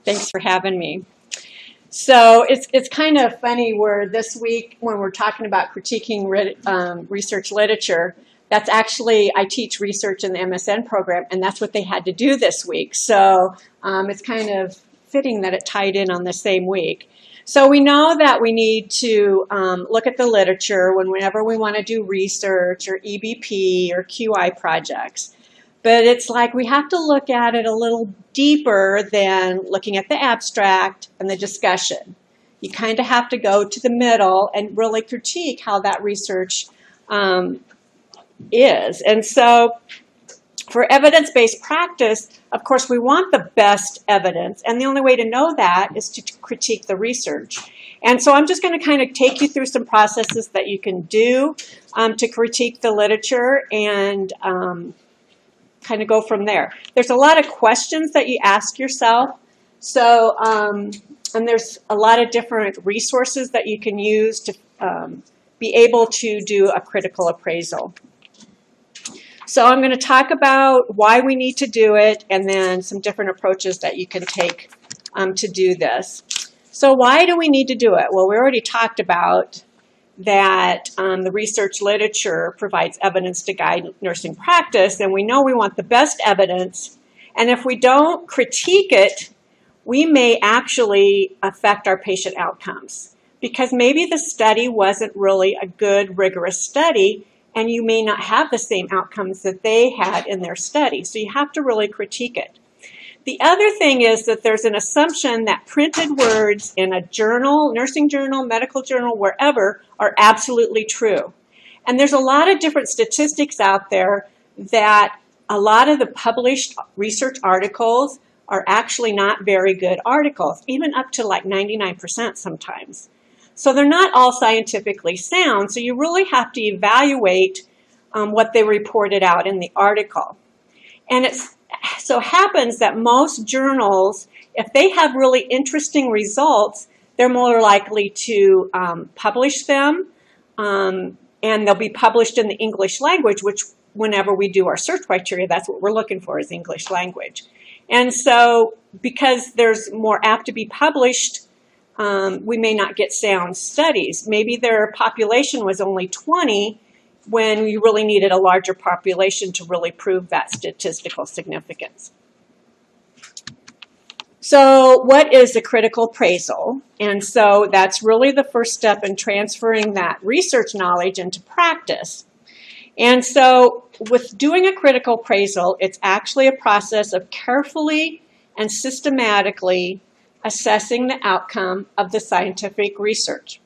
Thanks for having me. So it's kind of funny where this week when we're talking about critiquing research literature, that's actually, I teach research in the MSN program, and that's what they had to do this week. So it's kind of fitting that it tied in on the same week. So we know that we need to look at the literature whenever we want to do research or EBP or QI projects. But it's like we have to look at it a little deeper than looking at the abstract and the discussion. You kind of have to go to the middle and really critique how that research is. And so for evidence-based practice, of course, we want the best evidence. And the only way to know that is to critique the research. And so I'm just going to kind of take you through some processes that you can do to critique the literature and kind of go from there. There's a lot of questions that you ask yourself. So, and there's a lot of different resources that you can use to be able to do a critical appraisal. So I'm going to talk about why we need to do it and then some different approaches that you can take to do this. So why do we need to do it? Well, we already talked about that the research literature provides evidence to guide nursing practice, and we know we want the best evidence. And if we don't critique it, we may actually affect our patient outcomes because maybe the study wasn't really a good, rigorous study, and you may not have the same outcomes that they had in their study. So you have to really critique it. The other thing is that there's an assumption that printed words in a journal, nursing journal, medical journal, wherever, are absolutely true. And there's a lot of different statistics out there that a lot of the published research articles are actually not very good articles, even up to like 99% sometimes. So they're not all scientifically sound, so you really have to evaluate what they reported out in the article. And it so happens that most journals, if they have really interesting results, they're more likely to publish them, and they'll be published in the English language, which whenever we do our search criteria, that's what we're looking for is English language. And so because there's more apt to be published, we may not get sound studies. Maybe their population was only 20 when you really needed a larger population to really prove that statistical significance. So what is a critical appraisal? And so that's really the first step in transferring that research knowledge into practice. And so with doing a critical appraisal, it's actually a process of carefully and systematically assessing the outcome of the scientific research.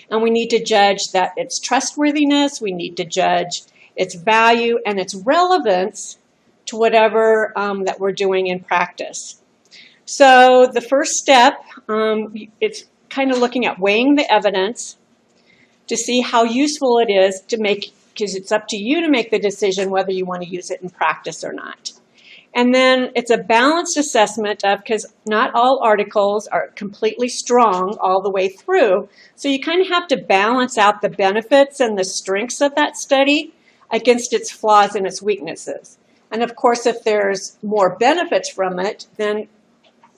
And we need to judge that its trustworthiness, we need to judge its value and its relevance to whatever that we're doing in practice. So the first step, it's kind of looking at weighing the evidence to see how useful it is to make, because it's up to you to make the decision whether you want to use it in practice or not. And then it's a balanced assessment of, because not all articles are completely strong all the way through, so you kind of have to balance out the benefits and the strengths of that study against its flaws and its weaknesses. And of course, if there's more benefits from it, then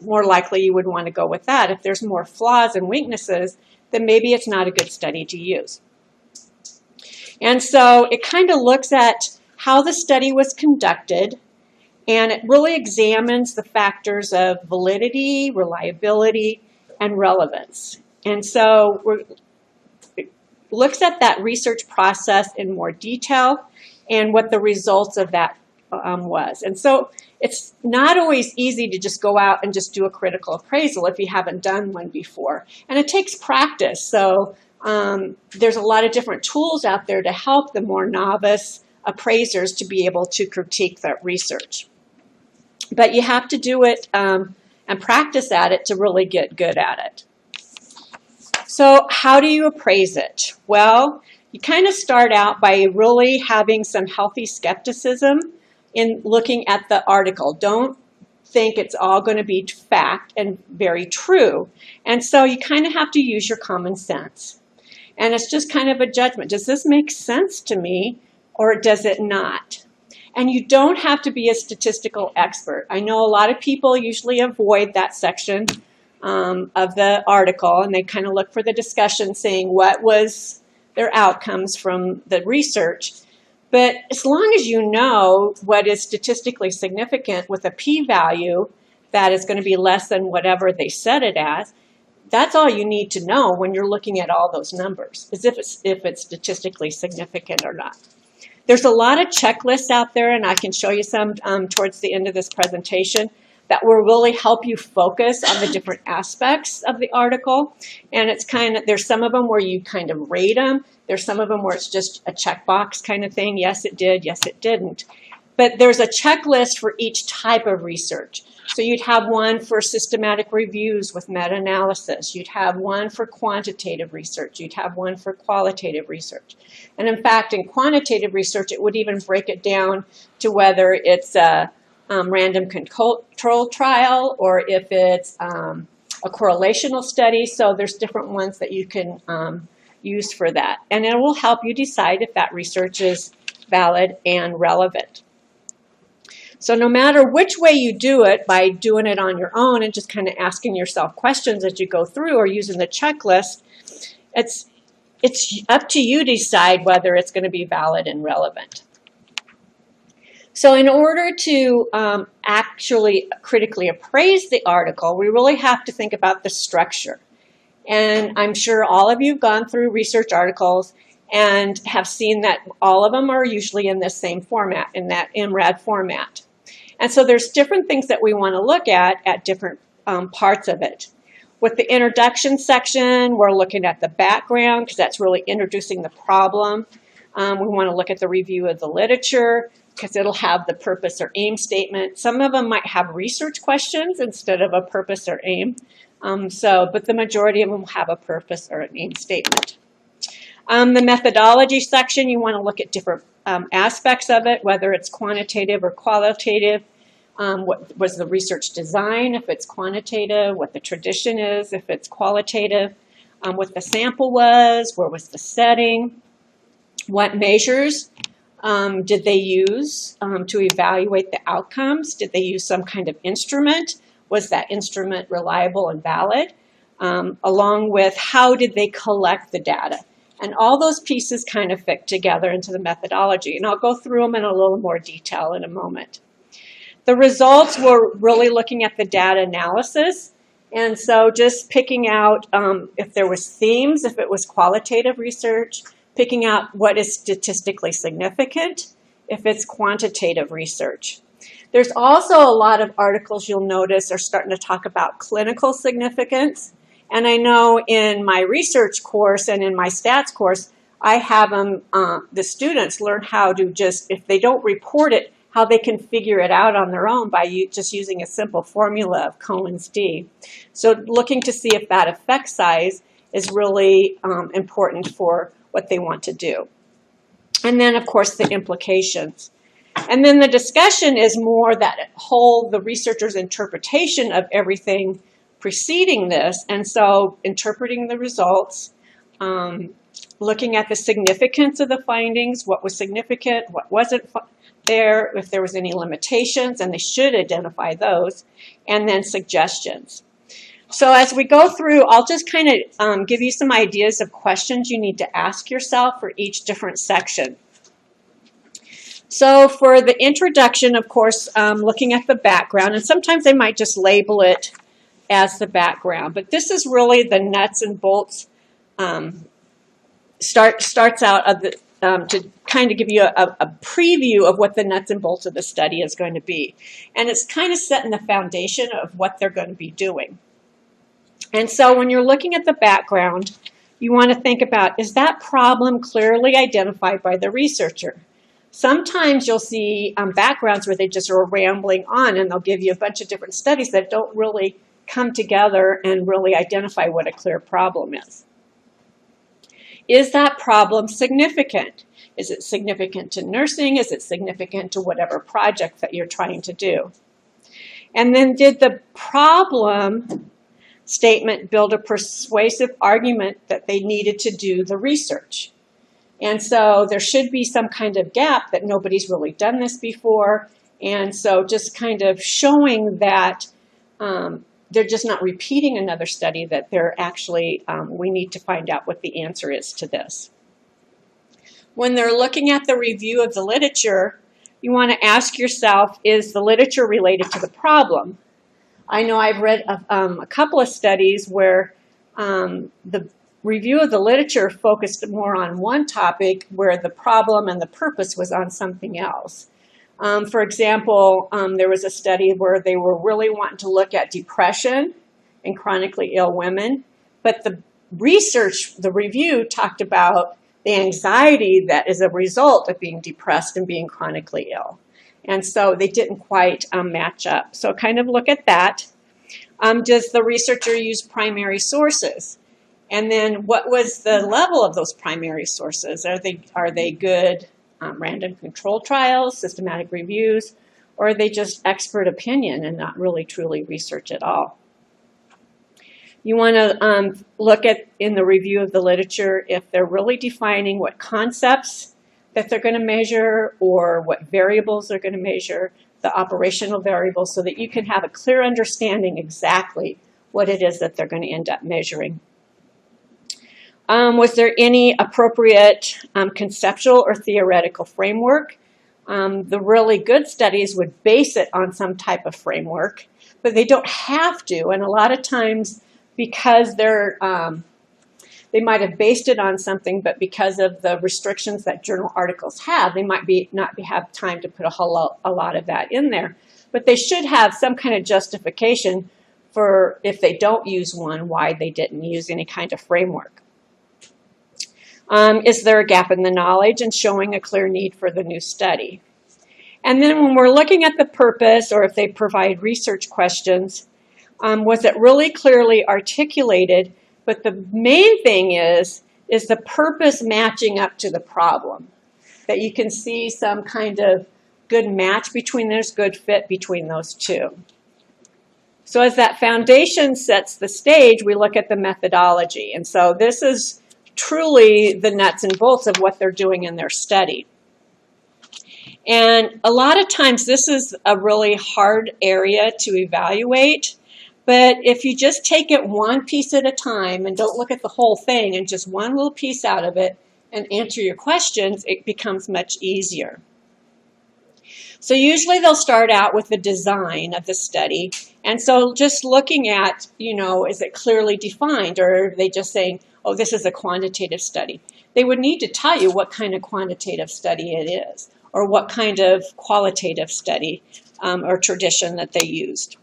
more likely you would want to go with that. If there's more flaws and weaknesses, then maybe it's not a good study to use. And so it kind of looks at how the study was conducted, and it really examines the factors of validity, reliability, and relevance. And so it looks at that research process in more detail and what the results of that was. And so it's not always easy to just go out and just do a critical appraisal if you haven't done one before. And it takes practice. So there's a lot of different tools out there to help the more novice appraisers to be able to critique that research. But you have to do it and practice at it to really get good at it. So how do you appraise it? Well, you kind of start out by really having some healthy skepticism in looking at the article. Don't think it's all going to be fact and very true. And so you kind of have to use your common sense. And it's just kind of a judgment. Does this make sense to me or does it not? And you don't have to be a statistical expert. I know a lot of people usually avoid that section of the article, and they kind of look for the discussion saying what was their outcomes from the research. But as long as you know what is statistically significant with a p-value that is going to be less than whatever they set it as, that's all you need to know when you're looking at all those numbers, is if it's statistically significant or not. There's a lot of checklists out there, and I can show you some towards the end of this presentation that will really help you focus on the different aspects of the article. And it's there's some of them where you kind of rate them. There's some of them where it's just a checkbox kind of thing. Yes, it did. Yes, it didn't. But there's a checklist for each type of research. So you'd have one for systematic reviews with meta-analysis. You'd have one for quantitative research. You'd have one for qualitative research. And in fact, in quantitative research, it would even break it down to whether it's a random control trial or if it's a correlational study. So there's different ones that you can use for that. And it will help you decide if that research is valid and relevant. So no matter which way you do it, by doing it on your own and just kind of asking yourself questions as you go through or using the checklist, it's up to you to decide whether it's going to be valid and relevant. So in order to actually critically appraise the article, we really have to think about the structure. And I'm sure all of you have gone through research articles and have seen that all of them are usually in this same format, in that MRAD format. And so there's different things that we want to look at different parts of it. With the introduction section, we're looking at the background because that's really introducing the problem. We want to look at the review of the literature because it'll have the purpose or aim statement. Some of them might have research questions instead of a purpose or aim. But the majority of them will have a purpose or an aim statement. The methodology section, you want to look at different aspects of it, whether it's quantitative or qualitative. What was the research design, if it's quantitative, what the tradition is, if it's qualitative, what the sample was, where was the setting, what measures did they use to evaluate the outcomes? Did they use some kind of instrument? Was that instrument reliable and valid? Along with how did they collect the data? And all those pieces kind of fit together into the methodology. And I'll go through them in a little more detail in a moment. The results were really looking at the data analysis. And so just picking out if there was themes, if it was qualitative research, picking out what is statistically significant, if it's quantitative research. There's also a lot of articles you'll notice are starting to talk about clinical significance. And I know in my research course and in my stats course, I have them, the students learn how to just, if they don't report it, how they can figure it out on their own by just using a simple formula of Cohen's d. So looking to see if that effect size is really important for what they want to do. And then, of course, the implications. And then the discussion is more that the researcher's interpretation of everything preceding this, and so interpreting the results, looking at the significance of the findings, what was significant, what wasn't there, if there was any limitations, and they should identify those, and then suggestions. So as we go through, I'll just kind of give you some ideas of questions you need to ask yourself for each different section. So for the introduction, of course, looking at the background, and sometimes they might just label it as the background, but this is really the nuts and bolts. Starts out of the to kind of give you a preview of what the nuts and bolts of the study is going to be, and it's kind of setting the foundation of what they're going to be doing. And so when you're looking at the background, you want to think about, is that problem clearly identified by the researcher? Sometimes you'll see backgrounds where they just are rambling on and they'll give you a bunch of different studies that don't really come together and really identify what a clear problem is. Is that problem significant? Is it significant to nursing? Is it significant to whatever project that you're trying to do? And then did the problem statement build a persuasive argument that they needed to do the research? And so there should be some kind of gap that nobody's really done this before. And so just kind of showing that they're just not repeating another study, that they're actually, we need to find out what the answer is to this. When they're looking at the review of the literature, you want to ask yourself, is the literature related to the problem? I know I've read a couple of studies where the review of the literature focused more on one topic where the problem and the purpose was on something else. For example, there was a study where they were really wanting to look at depression in chronically ill women, but the research, the review talked about the anxiety that is a result of being depressed and being chronically ill. And so they didn't quite match up. So kind of look at that. Does the researcher use primary sources? And then what was the level of those primary sources? Are they good random control trials, systematic reviews, or are they just expert opinion and not really truly research at all? You want to look at, in the review of the literature, if they're really defining what concepts that they're going to measure or what variables they're going to measure, the operational variables, so that you can have a clear understanding exactly what it is that they're going to end up measuring. Was there any appropriate conceptual or theoretical framework? The really good studies would base it on some type of framework, but they don't have to. And a lot of times, because they might have based it on something, but because of the restrictions that journal articles have, they might not have time to put a lot of that in there. But they should have some kind of justification for, if they don't use one, why they didn't use any kind of framework. Is there a gap in the knowledge and showing a clear need for the new study? And then when we're looking at the purpose, or if they provide research questions, was it really clearly articulated? But the main thing is the purpose matching up to the problem? That you can see some kind of good match between those, good fit between those two. So as that foundation sets the stage, we look at the methodology. And so this is truly the nuts and bolts of what they're doing in their study. And a lot of times this is a really hard area to evaluate, but if you just take it one piece at a time and don't look at the whole thing and just one little piece out of it and answer your questions, it becomes much easier. So usually they'll start out with the design of the study. And so just looking at, is it clearly defined, or are they just saying, oh, this is a quantitative study? They would need to tell you what kind of quantitative study it is, or what kind of qualitative study or tradition that they used.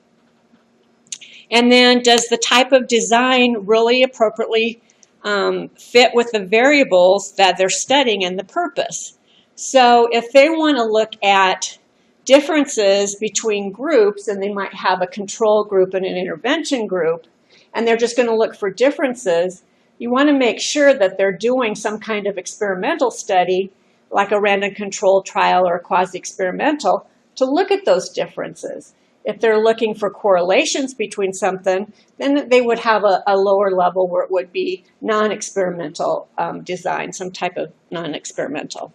And then does the type of design really appropriately fit with the variables that they're studying and the purpose? So if they want to look at differences between groups, and they might have a control group and an intervention group, and they're just going to look for differences, you want to make sure that they're doing some kind of experimental study, like a random control trial or a quasi-experimental, to look at those differences. If they're looking for correlations between something, then they would have a lower level where it would be non-experimental design, some type of non-experimental.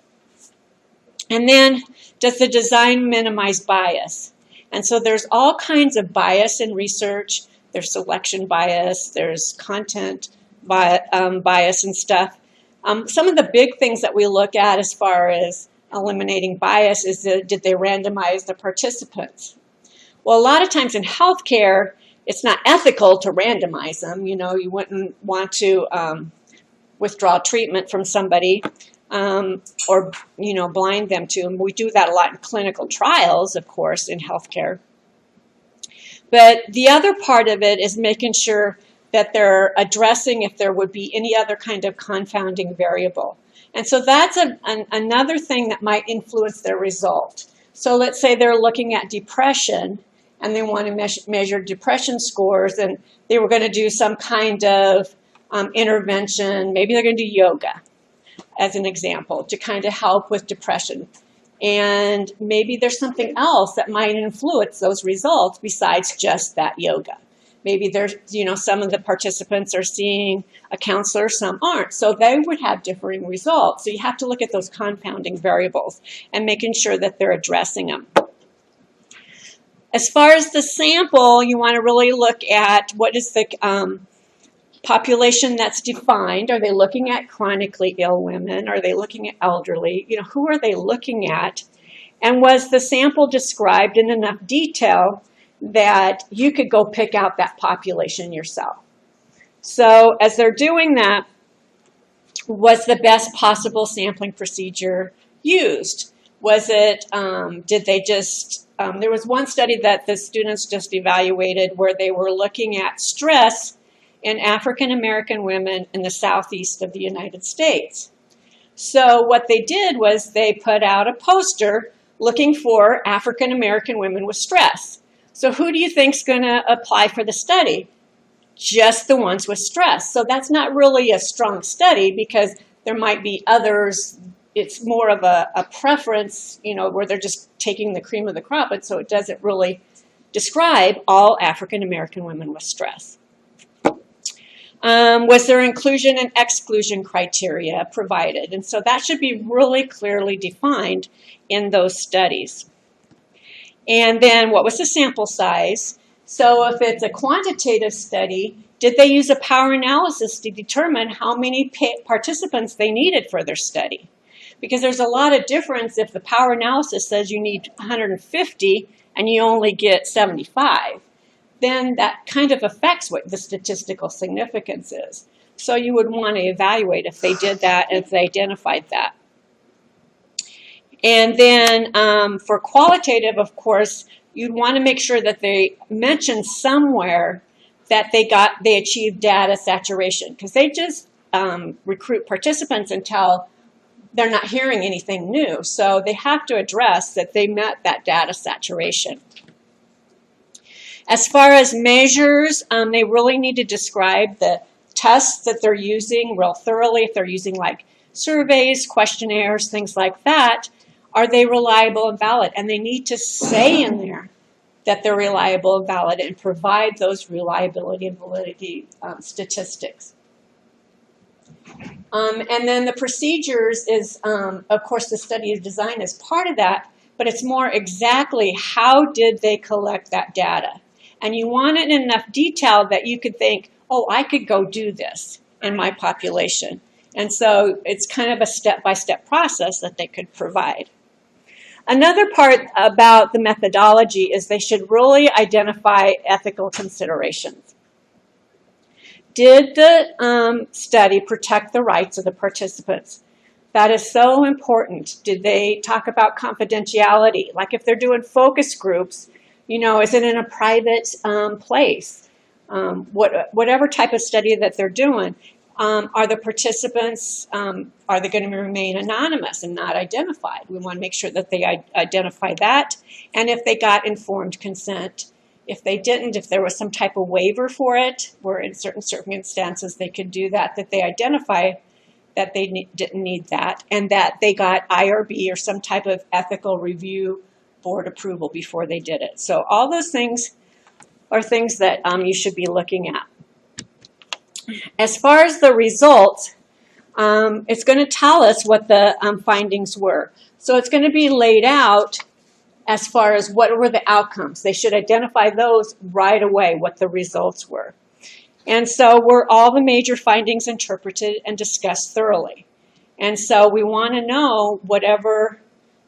And then, does the design minimize bias? And so there's all kinds of bias in research. There's selection bias, there's content bias and stuff. Some of the big things that we look at as far as eliminating bias is, did they randomize the participants? Well, a lot of times in healthcare, it's not ethical to randomize them. You wouldn't want to withdraw treatment from somebody or, blind them to them. We do that a lot in clinical trials, of course, in healthcare. But the other part of it is making sure that they're addressing if there would be any other kind of confounding variable. And so that's another thing that might influence their result. So let's say they're looking at depression and they want to measure depression scores, and they were going to do some kind of intervention. Maybe they're going to do yoga as an example to kind of help with depression. And maybe there's something else that might influence those results besides just that yoga. Maybe there's, some of the participants are seeing a counselor, some aren't. So they would have differing results. So you have to look at those confounding variables and making sure that they're addressing them. As far as the sample, you want to really look at what is the population that's defined. Are they looking at chronically ill women? Are they looking at elderly? Who are they looking at? And was the sample described in enough detail that you could go pick out that population yourself? So as they're doing that, was the best possible sampling procedure used? Was it, did they just, there was one study that the students just evaluated where they were looking at stress in African American women in the southeast of the United States. So what they did was they put out a poster looking for African American women with stress. So who do you think is going to apply for the study? Just the ones with stress. So that's not really a strong study because there might be others. It's more of a preference, where they're just taking the cream of the crop, and so it doesn't really describe all African American women with stress. Was there inclusion and exclusion criteria provided? And so that should be really clearly defined in those studies. And then what was the sample size? So if it's a quantitative study, did they use a power analysis to determine how many participants they needed for their study? Because there's a lot of difference if the power analysis says you need 150 and you only get 75. Then that kind of affects what the statistical significance is. So you would want to evaluate if they did that, if they identified that. And then for qualitative, of course, you'd want to make sure that they mention somewhere that they achieved data saturation, because they just recruit participants until they're not hearing anything new. So they have to address that they met that data saturation. As far as measures, they really need to describe the tests that they're using real thoroughly. If they're using like surveys, questionnaires, things like that, are they reliable and valid? And they need to say in there that they're reliable and valid and provide those reliability and validity statistics. And then the procedures is, of course, the study of design is part of that, but it's more exactly how did they collect that data. And you want it in enough detail that you could think, oh, I could go do this in my population. And so it's kind of a step-by-step process that they could provide. Another part about the methodology is they should really identify ethical considerations. Did the study protect the rights of the participants? That is so important. Did they talk about confidentiality? Like if they're doing focus groups, is it in a private place? Whatever type of study that they're doing, are the participants, are they going to remain anonymous and not identified? We want to make sure that they identify that. And if they got informed consent, if they didn't, if there was some type of waiver for it, where in certain circumstances they could do that, that they identify that they didn't need that, and that they got IRB or some type of ethical review board approval before they did it. So all those things are things that you should be looking at. As far as the results, it's going to tell us what the findings were. So it's going to be laid out as far as what were the outcomes. They should identify those right away, what the results were. And so were all the major findings interpreted and discussed thoroughly. And so we want to know whatever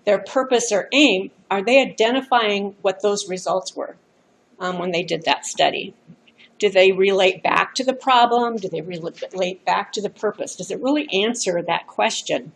their purpose or aim, are they identifying what those results were when they did that study? Do they relate back to the problem? Do they relate back to the purpose? Does it really answer that question?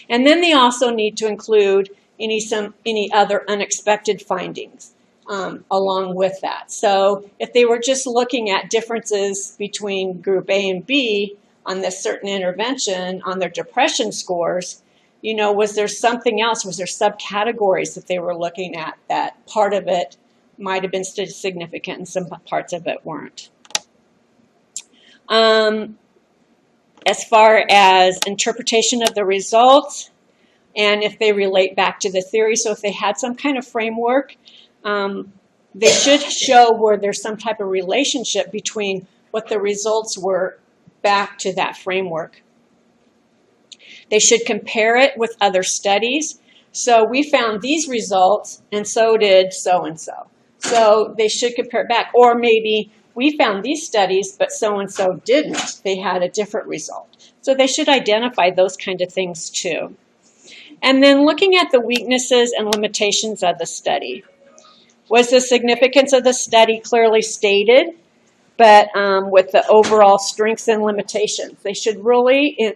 And then they also need to include any other unexpected findings along with that. So if they were just looking at differences between group A and B on this certain intervention on their depression scores, was there something else? Was there subcategories that they were looking at that part of it might have been significant and some parts of it weren't? As far as interpretation of the results, and if they relate back to the theory, so if they had some kind of framework, they should show where there's some type of relationship between what the results were back to that framework. They should compare it with other studies. So we found these results, and so did so-and-so. So they should compare it back. Or maybe we found these studies, but so-and-so didn't. They had a different result. So they should identify those kind of things too. And then looking at the weaknesses and limitations of the study. Was the significance of the study clearly stated, but with the overall strengths and limitations? They should really,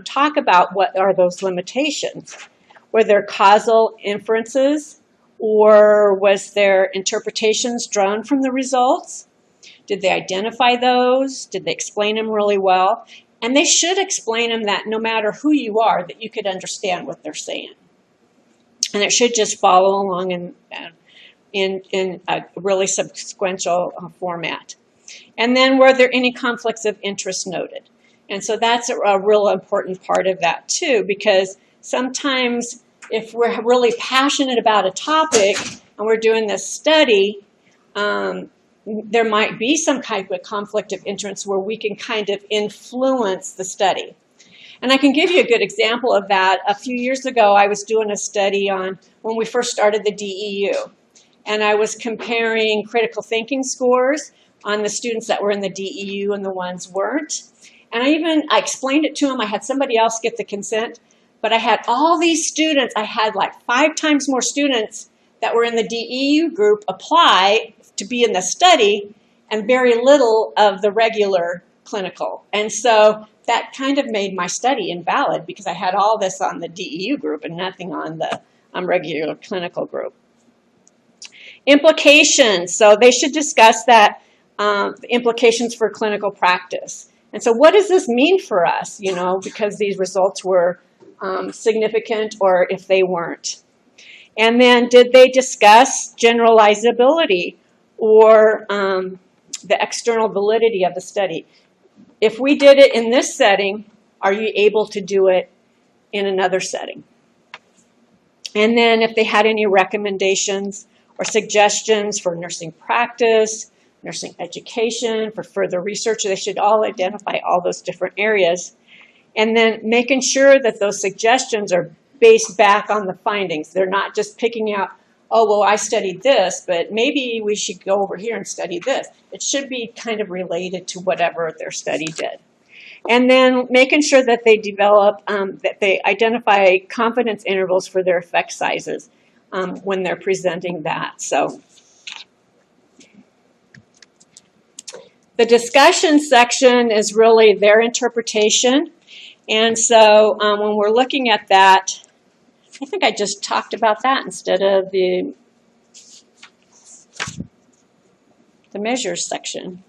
talk about what are those limitations. Were there causal inferences, or was there interpretations drawn from the results? Did they identify those? Did they explain them really well? And they should explain them that no matter who you are, that you could understand what they're saying. And it should just follow along in a really sequential format. And then were there any conflicts of interest noted? And so that's a real important part of that too, because sometimes if we're really passionate about a topic and we're doing this study, there might be some kind of conflict of interest where we can kind of influence the study. And I can give you a good example of that. A few years ago, I was doing a study on when we first started the DEU. And I was comparing critical thinking scores on the students that were in the DEU and the ones weren't. And I explained it to them. I had somebody else get the consent. But I had all these students. I had like 5 times more students that were in the DEU group apply to be in the study, and very little of the regular clinical. And so that kind of made my study invalid because I had all this on the DEU group and nothing on the regular clinical group. Implications. So they should discuss that, the implications for clinical practice. And so what does this mean for us, because these results were significant or if they weren't? And then did they discuss generalizability or the external validity of the study? If we did it in this setting, are you able to do it in another setting? And then if they had any recommendations or suggestions for nursing practice, nursing education, for further research, they should all identify all those different areas. And then making sure that those suggestions are based back on the findings. They're not just picking out, oh, well, I studied this, but maybe we should go over here and study this. It should be kind of related to whatever their study did. And then making sure that they develop, that they identify confidence intervals for their effect sizes when they're presenting that. So the discussion section is really their interpretation. And so when we're looking at that, I think I just talked about that instead of the measures section.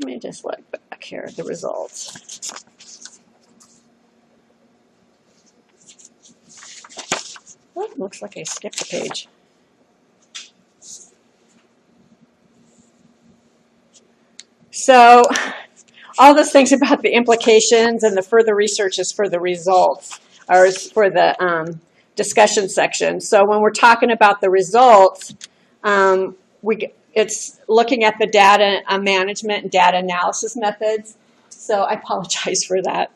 Let me just look back here at the results. Oh, looks like I skipped a page. So all those things about the implications and the further research is for the results, or is for the discussion section. So when we're talking about the results, it's looking at the data management and data analysis methods. So I apologize for that.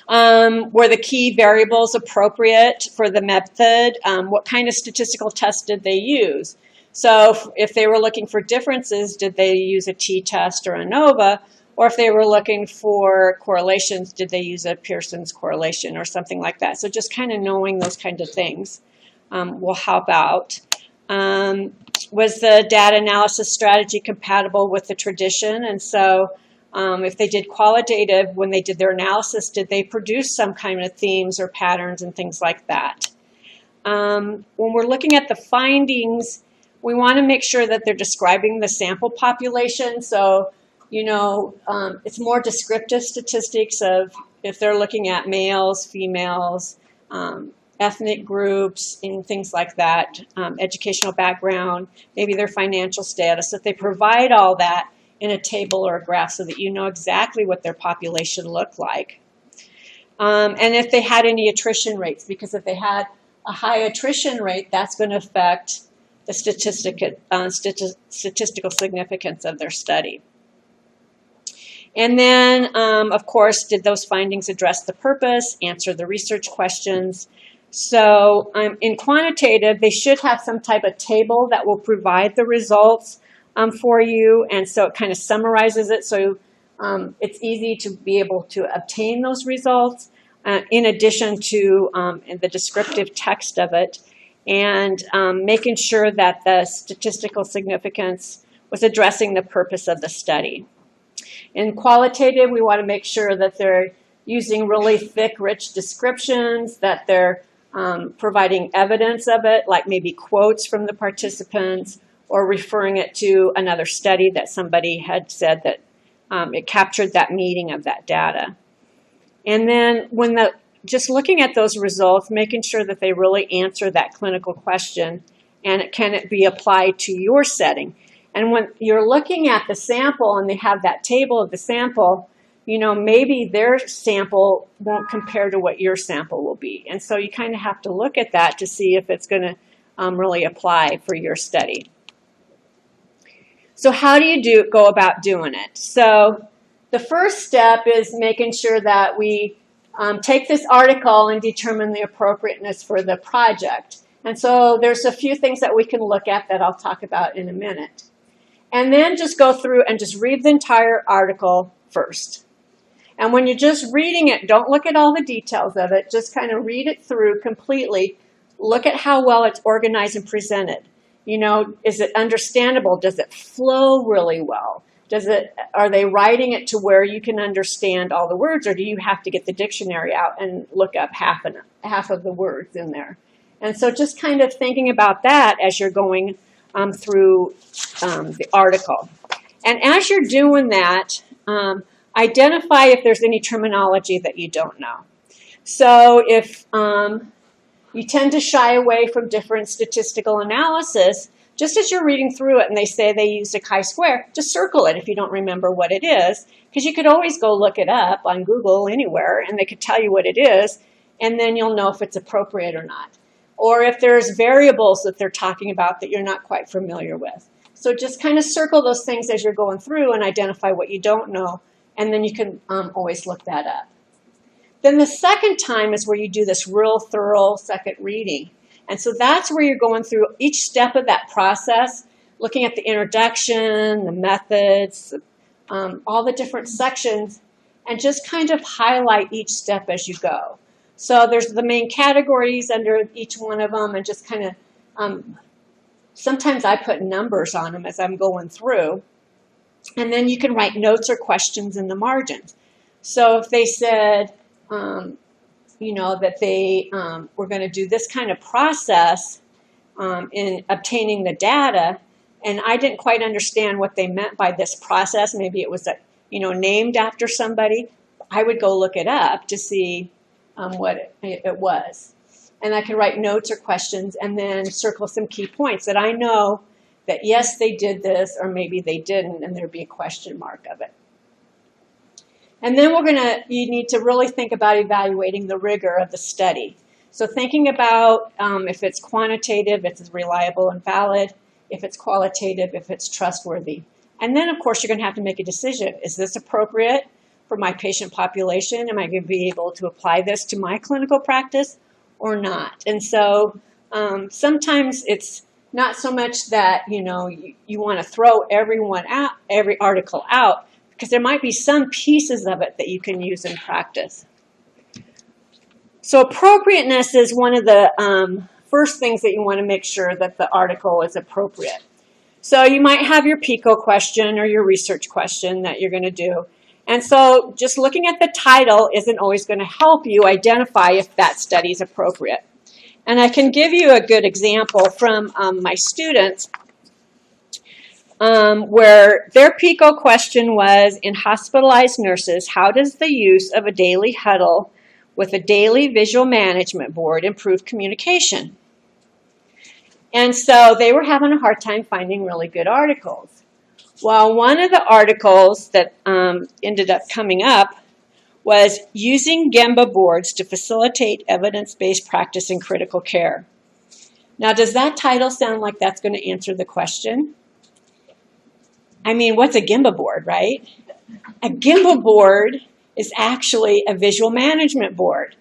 Were the key variables appropriate for the method? What kind of statistical test did they use? So if they were looking for differences, did they use a t-test or ANOVA? Or if they were looking for correlations, did they use a Pearson's correlation or something like that? So just kind of knowing those kind of things will help out. Was the data analysis strategy compatible with the tradition? And so if they did qualitative, when they did their analysis, did they produce some kind of themes or patterns and things like that? When we're looking at the findings, we want to make sure that they're describing the sample population. So, it's more descriptive statistics of if they're looking at males, females, ethnic groups, and things like that, educational background, maybe their financial status, that they provide all that in a table or a graph so that you know exactly what their population looked like. And if they had any attrition rates, because if they had a high attrition rate, that's going to affect the statistical significance of their study. And then, of course, did those findings address the purpose, answer the research questions? So in quantitative, they should have some type of table that will provide the results for you. And so it kind of summarizes it, so it's easy to be able to obtain those results in addition to the descriptive text of it, and making sure that the statistical significance was addressing the purpose of the study. In qualitative, we want to make sure that they're using really thick, rich descriptions, that they're providing evidence of it, like maybe quotes from the participants, or referring it to another study that somebody had said that it captured that meaning of that data. And then when just looking at those results, making sure that they really answer that clinical question, and can it be applied to your setting. And when you're looking at the sample and they have that table of the sample, you know, maybe their sample won't compare to what your sample will be. And so you kind of have to look at that to see if it's going to really apply for your study. So how do you go about doing it? So the first step is making sure that we take this article and determine the appropriateness for the project. And so there's a few things that we can look at that I'll talk about in a minute. And then just go through and just read the entire article first. And when you're just reading it, don't look at all the details of it. Just kind of read it through completely. Look at how well it's organized and presented. You know, is it understandable? Does it flow really well? Are they writing it to where you can understand all the words, or do you have to get the dictionary out and look up half of the words in there? And so just kind of thinking about that as you're going through the article. And as you're doing that, identify if there's any terminology that you don't know. So if you tend to shy away from different statistical analysis, just as you're reading through it and they say they used a chi-square, just circle it if you don't remember what it is, because you could always go look it up on Google anywhere and they could tell you what it is, and then you'll know if it's appropriate or not. Or if there's variables that they're talking about that you're not quite familiar with. So just kind of circle those things as you're going through and identify what you don't know, and then you can always look that up. Then the second time is where you do this real thorough second reading. And so that's where you're going through each step of that process, looking at the introduction, the methods, all the different sections, and just kind of highlight each step as you go. So there's the main categories under each one of them, and just kind of, sometimes I put numbers on them as I'm going through. And then you can write notes or questions in the margins. So if they said, you know, that they were going to do this kind of process in obtaining the data, and I didn't quite understand what they meant by this process, maybe it was, you know, named after somebody, I would go look it up to see what it was. And I could write notes or questions and then circle some key points that I know that yes, they did this, or maybe they didn't, and there'd be a question mark of it. And then you need to really think about evaluating the rigor of the study. So thinking about if it's quantitative, if it's reliable and valid, if it's qualitative, if it's trustworthy. And then, of course, you're going to have to make a decision. Is this appropriate for my patient population? Am I going to be able to apply this to my clinical practice or not? And so sometimes it's not so much that, you know, you want to throw every article out, because there might be some pieces of it that you can use in practice. So appropriateness is one of the first things that you want to make sure that the article is appropriate. So you might have your PICO question or your research question that you're going to do. And so just looking at the title isn't always going to help you identify if that study is appropriate. And I can give you a good example from my students, where their PICO question was, in hospitalized nurses, how does the use of a daily huddle with a daily visual management board improve communication? And so they were having a hard time finding really good articles. Well, one of the articles that ended up coming up was using Gemba boards to facilitate evidence-based practice in critical care. Now, does that title sound like that's going to answer the question? I mean, what's a GIMBA board, right? A GIMBA board is actually a visual management board.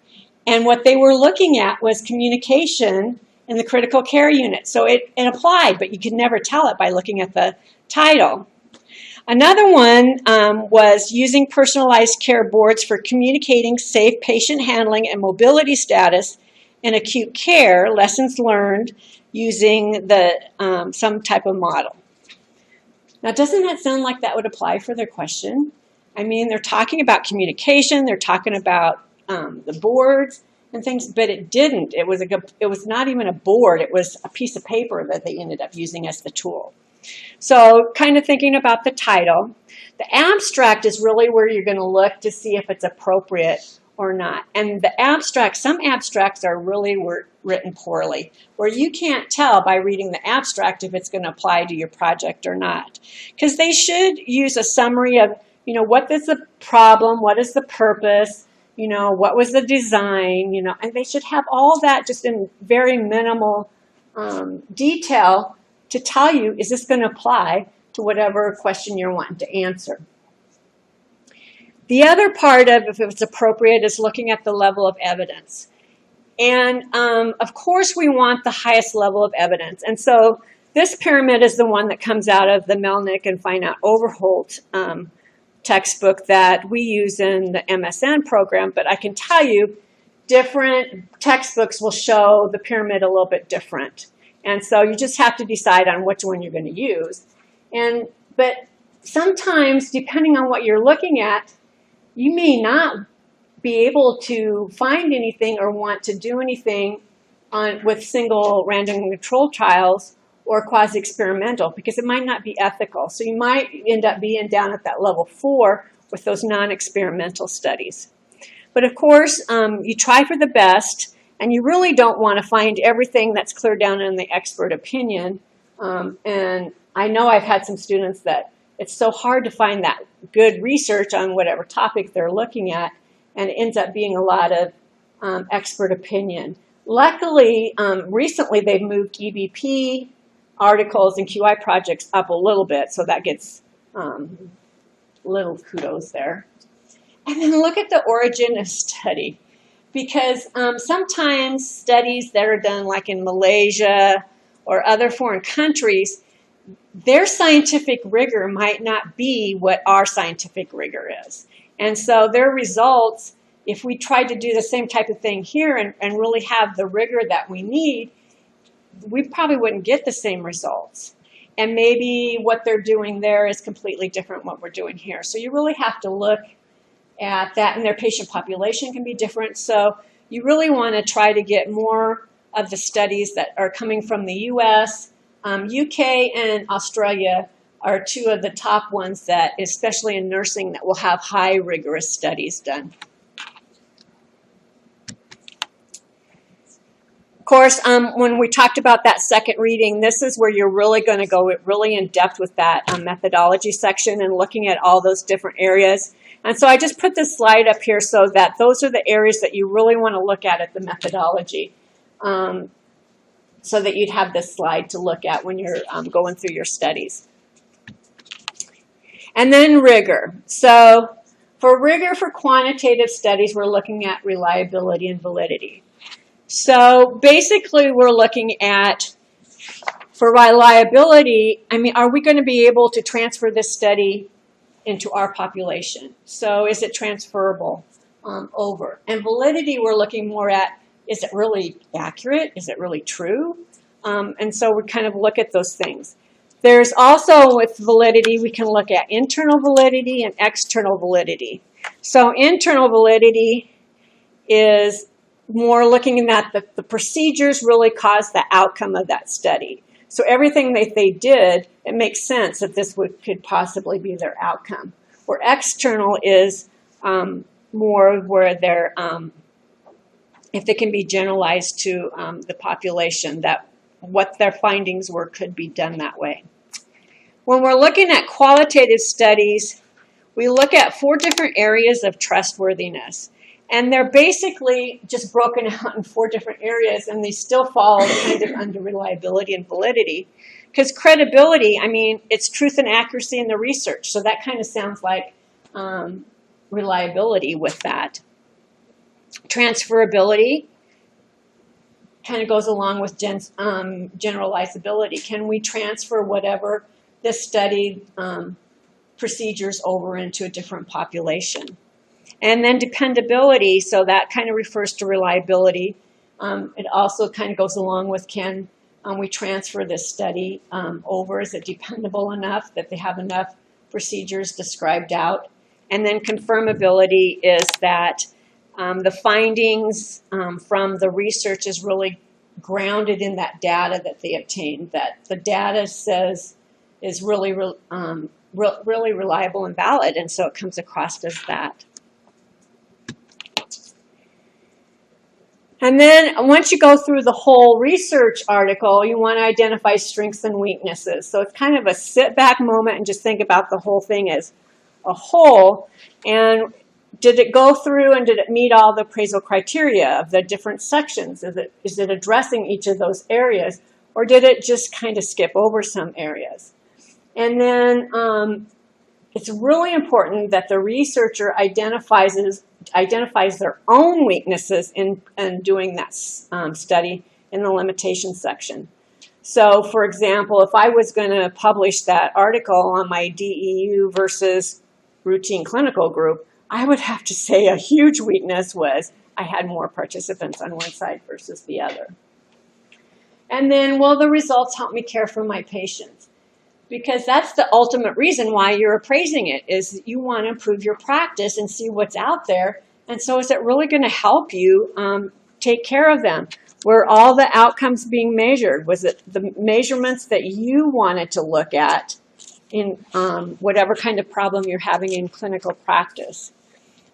And what they were looking at was communication in the critical care unit. So it applied, but you could never tell it by looking at the title. Another one was using personalized care boards for communicating safe patient handling and mobility status in acute care, lessons learned using some type of model. Now, doesn't that sound like that would apply for their question? I mean, they're talking about communication, they're talking about the boards and things, but it didn't. It was not even a board, it was a piece of paper that they ended up using as the tool. So kind of thinking about the title. The abstract is really where you're going to look to see if it's appropriate or not. And the abstract, some abstracts are really written poorly, where you can't tell by reading the abstract if it's going to apply to your project or not. Because they should use a summary of, what is the problem, what is the purpose, what was the design, and they should have all that just in very minimal detail to tell you, is this going to apply to whatever question you're wanting to answer. The other part of if it's appropriate is looking at the level of evidence. And of course we want the highest level of evidence. And so this pyramid is the one that comes out of the Melnick and Feinert-Overholt textbook that we use in the MSN program. But I can tell you different textbooks will show the pyramid a little bit different. And so you just have to decide on which one you're going to use. But sometimes, depending on what you're looking at, you may not be able to find anything or want to do anything with single random control trials or quasi-experimental because it might not be ethical. So you might end up being down at that level 4 with those non-experimental studies. But of course, you try for the best, and you really don't want to find everything that's clear down in the expert opinion. And I know I've had some students that it's so hard to find that good research on whatever topic they're looking at, and it ends up being a lot of expert opinion. Luckily, recently they've moved EBP articles and QI projects up a little bit, so that gets little kudos there. And then look at the origin of study, because sometimes studies that are done like in Malaysia or other foreign countries, their scientific rigor might not be what our scientific rigor is. And so their results, if we tried to do the same type of thing here and really have the rigor that we need, we probably wouldn't get the same results. And maybe what they're doing there is completely different from what we're doing here. So you really have to look at that, and their patient population can be different. So you really want to try to get more of the studies that are coming from the US, UK, and Australia are two of the top ones that, especially in nursing, that will have high rigorous studies done. Of course, when we talked about that second reading, this is where you're really going to go really in depth with that methodology section and looking at all those different areas. And so I just put this slide up here so that those are the areas that you really want to look at the methodology, so that you'd have this slide to look at when you're going through your studies. And then rigor. So for rigor for quantitative studies, we're looking at reliability and validity. So basically we're looking at, for reliability, I mean, are we going to be able to transfer this study into our population? So is it transferable over? And validity, we're looking more at, is it really accurate? Is it really true? And so we kind of look at those things. There's also, with validity, we can look at internal validity and external validity. So internal validity is more looking at the procedures really caused the outcome of that study. So everything that they did, it makes sense that this could possibly be their outcome. Where external is more where they're, if they can be generalized to the population, that what their findings were could be done that way. When we're looking at qualitative studies, we look at 4 different areas of trustworthiness. And they're basically just broken out in 4 different areas, and they still fall kind of under reliability and validity. Because credibility, I mean, it's truth and accuracy in the research. So that kind of sounds like reliability with that. Transferability kind of goes along with generalizability. Can we transfer whatever this study procedures over into a different population? And then dependability, so that kind of refers to reliability. It also kind of goes along with can we transfer this study over? Is it dependable enough that they have enough procedures described out? And then confirmability is that the findings from the research is really grounded in that data that they obtained, that the data says is really reliable and valid, and so it comes across as that. And then once you go through the whole research article, you want to identify strengths and weaknesses. So it's kind of a sit back moment and just think about the whole thing as a whole. And did it go through and did it meet all the appraisal criteria of the different sections? Is it addressing each of those areas? Or did it just kind of skip over some areas? And then it's really important that the researcher identifies their own weaknesses in doing that study in the limitations section. So, for example, if I was going to publish that article on my DEU versus routine clinical group, I would have to say a huge weakness was I had more participants on one side versus the other. And then, will the results help me care for my patients? Because that's the ultimate reason why you're appraising it, is you want to improve your practice and see what's out there. And so is it really going to help you take care of them? Were all the outcomes being measured? Was it the measurements that you wanted to look at in whatever kind of problem you're having in clinical practice?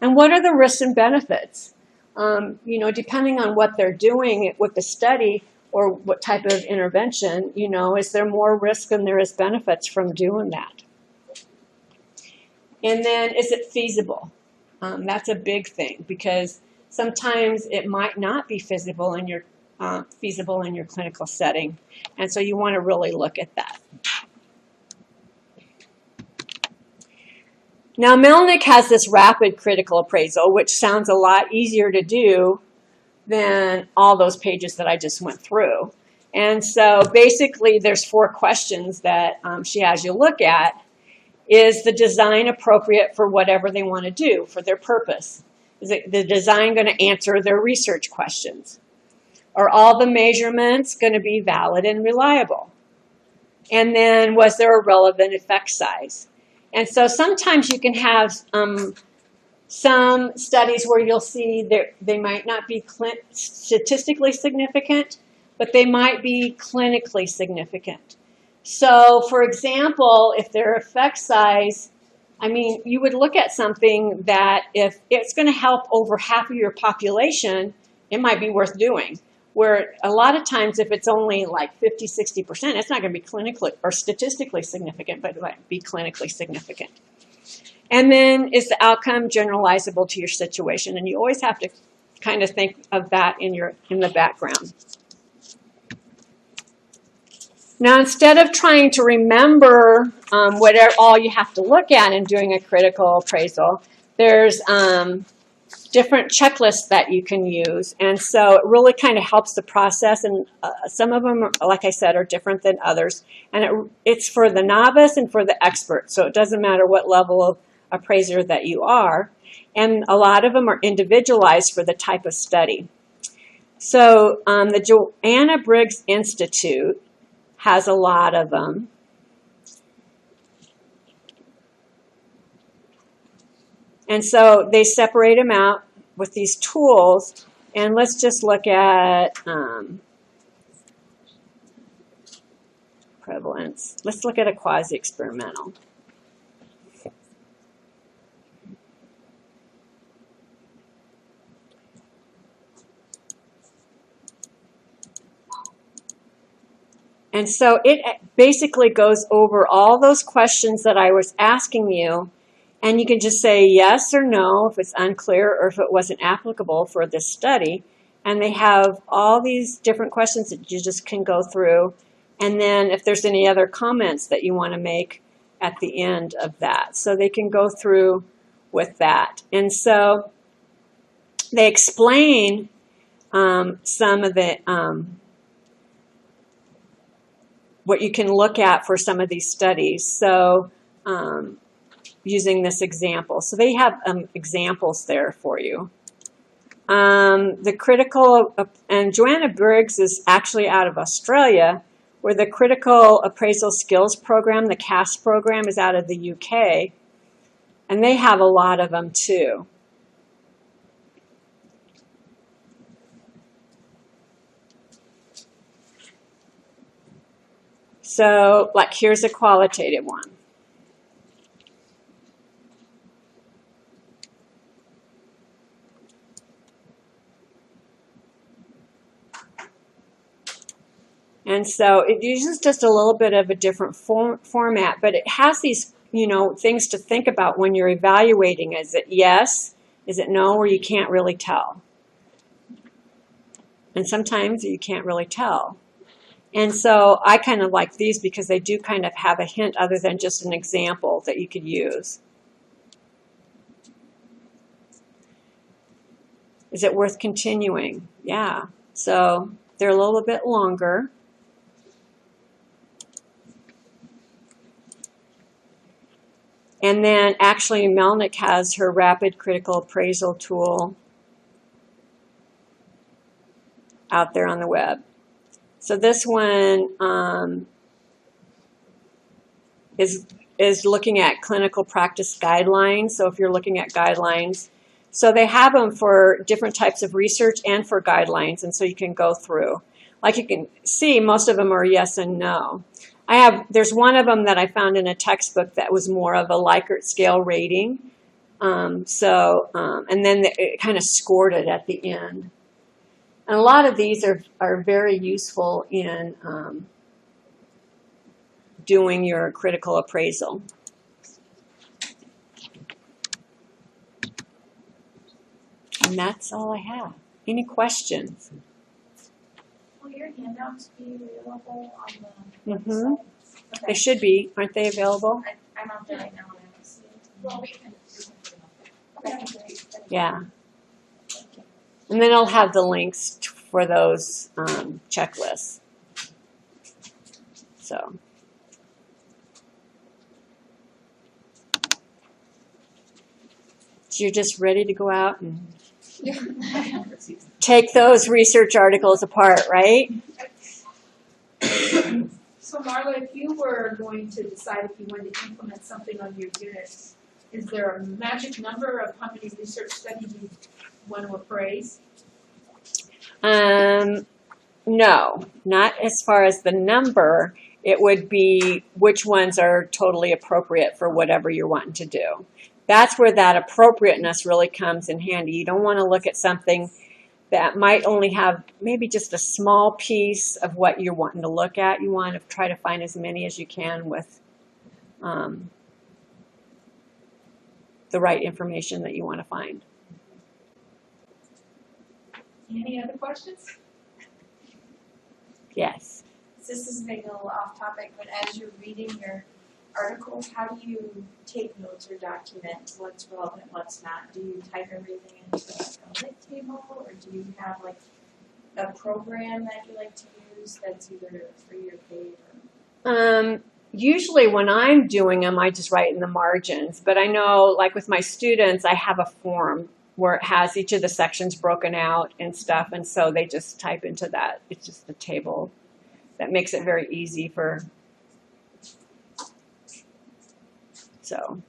And what are the risks and benefits? You know, depending on what they're doing with the study, or what type of intervention, you know, is there more risk than there is benefits from doing that? And then, is it feasible? That's a big thing, because sometimes it might not be feasible in your clinical setting, and so you want to really look at that. Now, Melnick has this rapid critical appraisal, which sounds a lot easier to do than all those pages that I just went through. And so basically there's 4 questions that she has you look at. Is the design appropriate for whatever they want to do, for their purpose? Is the design going to answer their research questions? Are all the measurements going to be valid and reliable? And then, was there a relevant effect size? And so sometimes you can have some studies where you'll see they might not be statistically significant, but they might be clinically significant. So, for example, if their effect size, I mean, you would look at something that if it's going to help over half of your population, it might be worth doing. Where a lot of times if it's only like 50, 60%, it's not going to be clinically or statistically significant, but it might be clinically significant. And then, is the outcome generalizable to your situation? And you always have to kind of think of that in the background. Now, instead of trying to remember whatever all you have to look at in doing a critical appraisal, there's different checklists that you can use. And so it really kind of helps the process. And some of them, like I said, are different than others. And it's for the novice and for the expert. So it doesn't matter what level of appraiser that you are. And a lot of them are individualized for the type of study. So the Joanna Briggs Institute has a lot of them. And so they separate them out with these tools. And let's just look at prevalence. Let's look at a quasi-experimental. And so it basically goes over all those questions that I was asking you And you can just say yes or no if it's unclear or if it wasn't applicable for this study. And they have all these different questions that you just can go through. And then if there's any other comments that you want to make at the end of that. So they can go through with that. And so they explain some of the what you can look at for some of these studies. So using this example. So they have examples there for you. The critical, and Joanna Briggs is actually out of Australia, where the Critical Appraisal Skills Program, the CAS program, is out of the UK. And they have a lot of them too. So, like, here's a qualitative one. And so it uses just a little bit of a different format, but it has these, you know, things to think about when you're evaluating. Is it yes? Is it no? Or you can't really tell. And sometimes you can't really tell. And so I kind of like these because they do kind of have a hint other than just an example that you could use. Is it worth continuing? Yeah. So they're a little bit longer. And then actually Melnick has her rapid critical appraisal tool out there on the web. So this one is looking at clinical practice guidelines. So if you're looking at guidelines, so they have them for different types of research and for guidelines, and so you can go through. Like you can see, most of them are yes and no. There's one of them that I found in a textbook that was more of a Likert scale rating. And then it kind of scored it at the end. And a lot of these are very useful in doing your critical appraisal. And that's all I have. Any questions? Will your handouts be available on the Mm-hmm. website? Okay. They should be. Aren't they available? I'm out there right now and I don't see it. Well, we can put them up there. Okay, great. Yeah. And then I'll have the links for those checklists. So. You're just ready to go out and take those research articles apart, right? So Marla, if you were going to decide if you wanted to implement something on your units, is there a magic number of how many research studies you want to appraise? No, not as far as the number. It would be which ones are totally appropriate for whatever you're wanting to do. That's where that appropriateness really comes in handy. You don't want to look at something that might only have maybe just a small piece of what you're wanting to look at. You want to try to find as many as you can with the right information that you want to find. Any other questions? Yes. This is maybe a little off topic, but as you're reading your articles, how do you take notes or document what's relevant, what's not? Do you type everything into a lit table, or do you have like a program that you like to use that's either free or paid? Usually when I'm doing them, I just write in the margins. But I know, like with my students, I have a form where it has each of the sections broken out and stuff, and so they just type into that. It's just a table that makes it very easy for. So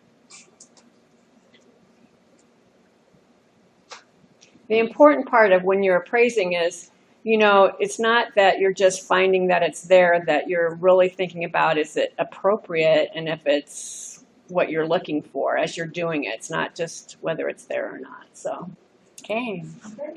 the important part of when you're appraising is, you know, it's not that you're just finding that it's there, that you're really thinking about, is it appropriate, and if it's what you're looking for as you're doing it. It's not just whether it's there or not. So, okay. Okay.